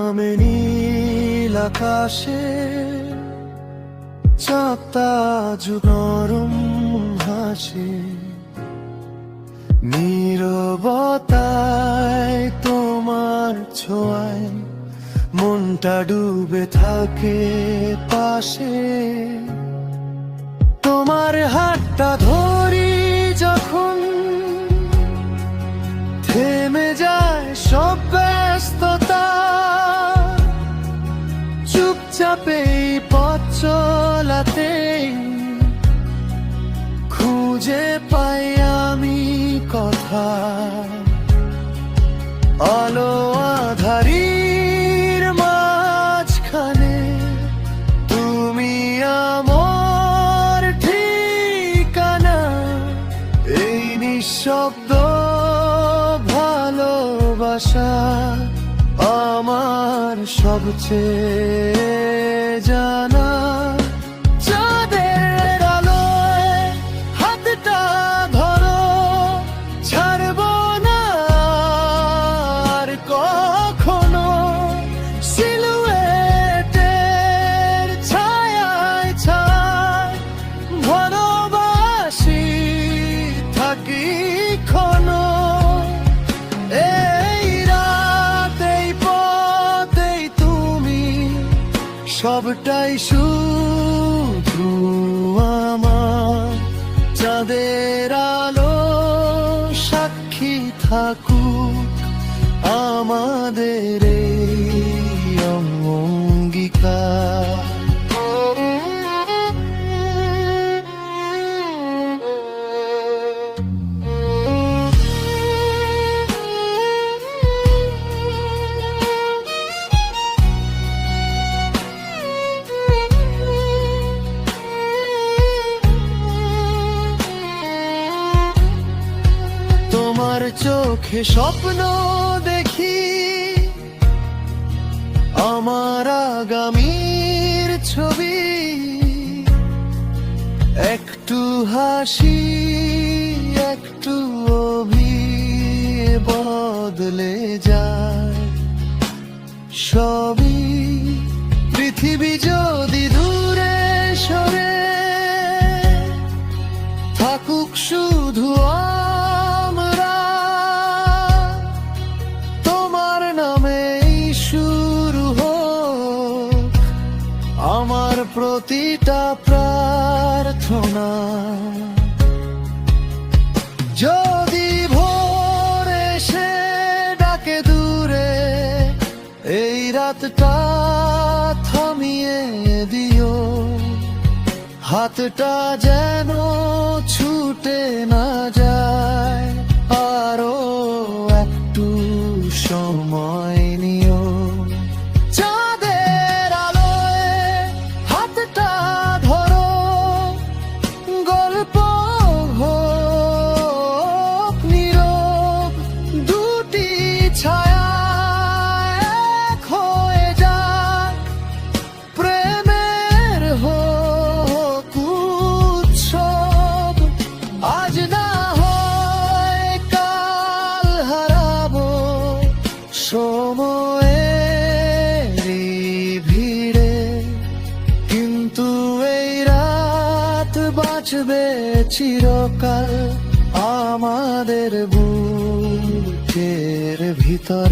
নামে নীল আকাশে চাঁদটা নরম হাসে, নীরবতায় তোমার ছোঁয়ায় মনটা ডুবে থাকে পাশে। তোমার হাতটা ধরি যখন থেমে যায় সব ব্যস্ততা, চুপচাপে পথ চলাতে খুঁজে পাই আমি কথা। আলো আঁধারির মাঝখানে তুমি আমার ঠিকানা, এই নিঃশব্দ ভালোবাসা আমার সবচেয়ে জানা। চাঁদের আলোয় হাতটা ধরো, ছাড়বো না আর কখনো। সিলুয়েটের ছায়ায় ছায় ভালোবাসি থাকি ক্ষণ। এই রাত এই পথ এই তুমি, সবটাই শুধু আমার। চাঁদের আলো সাক্ষী থাকুক আমাদের এই অঙ্গীকার। তোমার চোখে স্বপ্ন দেখি, আমার আগামীর ছবি। একটু হাসি একটু বদলে যায় সবই। পৃথিবী যদি দূরে সরে থাকুক শুধু আমরা, তোমার নামেই শুরু হোক আমার প্রতিটা প্রার্থনা। যদি ভোর এসে ডাকে দূরে, এই রাতটা থামিয়ে দিও। হাতটা যেন ছুটে না যায়, আরো একটু সময় নিও। চাঁদের আলোয় হাতটা ধরো, গল্প হোক নীরব, দুটি ছায়া এক হয়ে যাক। প্রেমের হোক উৎসব, আজ না হয় কাল হারাবো সময়েরই ভিড়ে। কিন্তু এই রাত বাঁচবে চিরকাল আমাদের বুকের ভিতরে।